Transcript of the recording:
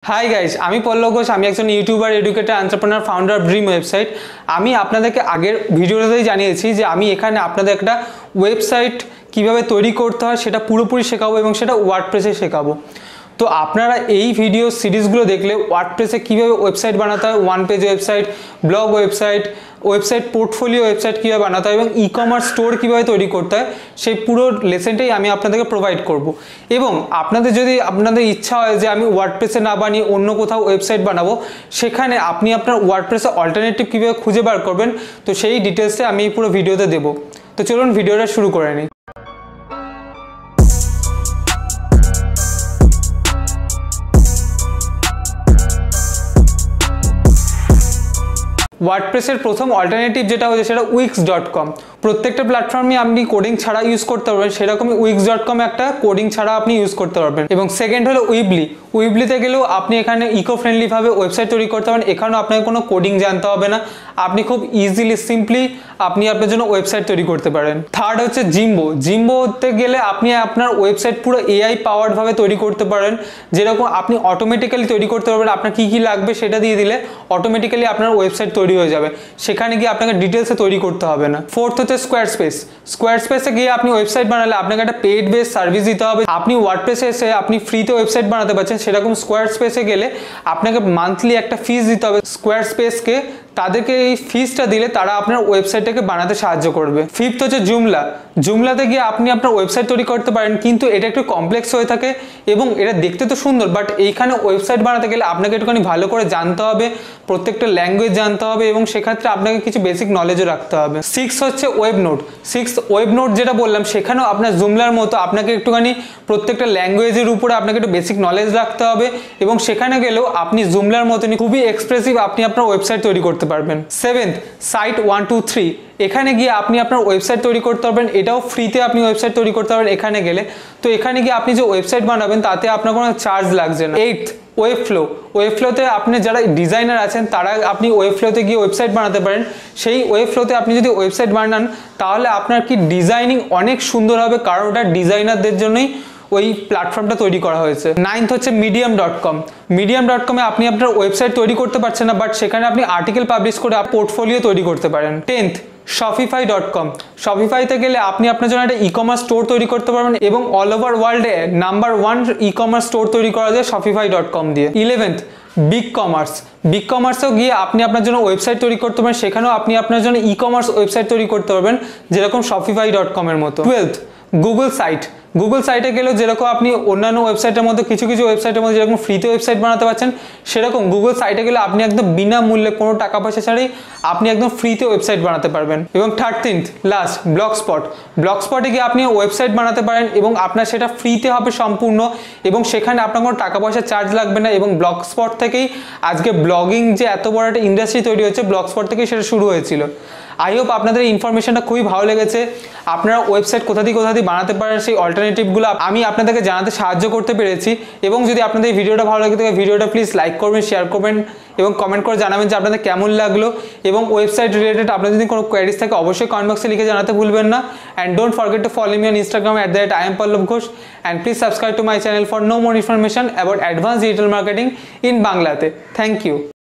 Hi guys, আমি পল্লব ঘোষ। আমি একজন YouTuber, educator, entrepreneur, founder of dream website. আমি আপনাদেরকে আগের ভিডিওতেই জানিয়েছি যে আমি এখানে আপনাদের একটা ওয়েবসাইট কিভাবে তৈরি করতে হয় সেটা পুরোপুরি শেখাবো এবং সেটা ওয়ার্ডপ্রেসে শেখাবো। তো আপনারা এই ভিডিও সিরিজগুলো দেখলে ওয়ার্ডপ্রেসে কীভাবে ওয়েবসাইট বানাতে হয়, one page website, blog website portfolio website কীভাবে বানাতে হয় এবং ই কমার্স স্টোর কীভাবে তৈরি করতে হয় সেই পুরো লেসনটাই আমি আপনাদেরকে প্রোভাইড করব। এবং আপনাদের ইচ্ছা হয় যে আমি ওয়ার্ডপ্রেসে না বানিয়ে অন্য কোথাও ওয়েবসাইট বানাবো, সেখানে আপনি আপনার ওয়ার্ডপ্রেসে অল্টারনেটিভ কীভাবে খুঁজে বার করবেন, তো সেই ডিটেলসটা আমি এই পুরো ভিডিওতে দেবো। তো চলুন ভিডিওটা শুরু করে নিই। ওয়ার্ডপ্রেসের প্রথম অল্টারনেটিভ যেটা হচ্ছে সেটা wix.com। প্রত্যেকটা প্ল্যাটফর্মে আপনি কোডিং ছাড়া ইউজ করতে পারবেন, সেরকমই wix.com একটা কোডিং ছাড়া আপনি ইউজ করতে পারবেন। এবং সেকেন্ড হলো উইবলিতে গেলেও আপনি এখানে ইকো ফ্রেন্ডলিভাবে ওয়েবসাইট তৈরি করতে পারেন। এখানেও আপনাকে কোনো কোডিং জানতে হবে না, আপনি খুব ইজিলি সিম্পলি আপনি আপনার জন্য ওয়েবসাইট তৈরি করতে পারেন। থার্ড হচ্ছে জিম্বোতে গেলে আপনি আপনার ওয়েবসাইট পুরো এআই পাওয়ার্ডভাবে তৈরি করতে পারেন। যেরকম আপনি অটোমেটিক্যালি তৈরি করতে পারবেন, আপনার কী কী লাগবে সেটা দিয়ে দিলে অটোমেটিক্যালি আপনার ওয়েবসাইট তৈরি হয়ে যাবে, সেখানে গিয়ে আপনাকে ডিটেলসে তৈরি করতে হবে না। ফোর্থ হচ্ছে স্কোয়ারস্পেসে গিয়ে আপনি ওয়েবসাইট বানালে আপনাকে একটা পেড বেস সার্ভিস দিতে হবে। আপনি ওয়ার্ডপ্রেসে এসে আপনি ফ্রিতে ওয়েবসাইট বানাতে পারছেন, সেরকম স্কোয়ারস্পেসে গেলে আপনাকে মান্থলি একটা ফিস দিতে হবে স্কোয়ারস্পেসকে। তাদেরকে এই ফিসটা দিলে তারা আপনার ওয়েবসাইটটাকে বানাতে সাহায্য করবে। ফিফথ হচ্ছে জুমলাতে গিয়ে আপনি আপনার ওয়েবসাইট তৈরি করতে পারেন, কিন্তু এটা একটু কমপ্লেক্স হয়ে থাকে এবং এটা দেখতে তো সুন্দর, বাট এইখানে ওয়েবসাইট বানাতে গেলে আপনাকে একটুখানি ভালো করে জানতে হবে, প্রত্যেকটা ল্যাঙ্গুয়েজ জানতে হবে এবং সেক্ষেত্রে আপনাকে কিছু বেসিক নলেজও রাখতে হবে। সিক্স হচ্ছে ওয়েবনোড যেটা বললাম, সেখানেও আপনার জুমলার মতো আপনাকে একটুখানি প্রত্যেকটা ল্যাঙ্গুয়েজের উপরে আপনাকে একটু বেসিক নলেজ রাখতে হবে এবং সেখানে গেলেও আপনি জুমলার মতনই খুবই এক্সপ্রেসিভ আপনি আপনার ওয়েবসাইট তৈরি করতে পারবেন। Seventh, site 123। এখানে গিয়ে আপনি আপনার ওয়েবসাইট তৈরি করতে পারবেন, এটাও ফ্রিতে আপনি ওয়েবসাইট তৈরি করতে পারবেন এখানে গেলে। তো এখানে গিয়ে আপনি যে ওয়েবসাইট বানাবেন তাতে আপনার কোনো চার্জ লাগছে না। এইথ, ওয়েবফ্লোতে আপনি যারা ডিজাইনার আছেন তারা আপনি ওয়েবফ্লোতে গিয়ে ওয়েবসাইট বানাতে পারেন। সেই ওয়েবফ্লোতে আপনি যদি ওয়েবসাইট বানান তাহলে আপনার কি ডিজাইনিং অনেক সুন্দর হবে, কারণ ওটা ডিজাইনারদের জন্যই ওই প্ল্যাটফর্মটা তৈরি করা হয়েছে। নাইন্থ হচ্ছে মিডিয়াম.com আপনি আপনার ওয়েবসাইট তৈরি করতে পারছেন না, বাট সেখানে আপনি আর্টিকেল পাবলিশ করে পোর্টফোলিও তৈরি করতে পারেন। 10th, শপিফাইতে গেলে আপনি আপনার জন্য একটা ই কমার্স স্টোর তৈরি করতে পারবেন এবং অল ওভার ওয়ার্ল্ডে নাম্বার 1 ই কমার্স স্টোর তৈরি করা যায় shopify.com দিয়ে। 11th, বিগ কমার্সেও গিয়ে আপনি আপনার জন্য ওয়েবসাইট তৈরি করতে পারেন, সেখানেও আপনি আপনার জন্য ই কমার্স ওয়েবসাইট তৈরি করতে পারবেন যেরকম shopify.com এর মতো। 12th, গুগল সাইটে গেলেও যেরকম আপনি অন্যান্য ওয়েবসাইটের মধ্যে কিছু ওয়েবসাইটের মধ্যে যেরকম ফ্রিতে ওয়েবসাইট বানাতে পারছেন, সেরকম গুগল সাইটে গেলে আপনি একদম বিনামূল্যে কোনো টাকা পয়সা ছাড়াই আপনি একদম ফ্রিতে ওয়েবসাইট বানাতে পারবেন। এবং 13th, লাস্ট, ব্লগস্পটে গিয়ে আপনি ওয়েবসাইট বানাতে পারেন এবং আপনার সেটা ফ্রিতে হবে সম্পূর্ণ এবং সেখানে আপনার কোনো টাকা পয়সা চার্জ লাগবে না। এবং ব্লগস্পট থেকেই আজকে ব্লগিং যে এত বড় একটা ইন্ডাস্ট্রি তৈরি হচ্ছে, ব্লগস্পট থেকেই সেটা শুরু হয়েছিল। আই হোপ আপনাদের ইনফরমেশনটা খুবই ভালো লেগেছে। আপনারা ওয়েবসাইট কোথা দিয়ে বানাতে পারেন সেই অল্টারনেটিভগুলো আমি আপনাদেরকে জানাতে সাহায্য করতে পেরেছি। এবং যদি আপনাদের এই ভিডিওটা ভালো লাগে থাকে ভিডিওটা প্লিজ লাইক করবেন, শেয়ার করবেন এবং কমেন্ট করে জানাবেন যে আপনাদের কেমন লাগলো। এবং ওয়েবসাইট রিলেটেড আপনাদের যদি কোনো কোয়ারিজ থাকে অবশ্যই কমেন্ট বক্সে লিখে জানাতে ভুলবেন না। And don't forget to follow me on Instagram @I am Pallab Ghosh, and please subscribe to my channel for no more information about advanced digital marketing in Bangla. Thank you.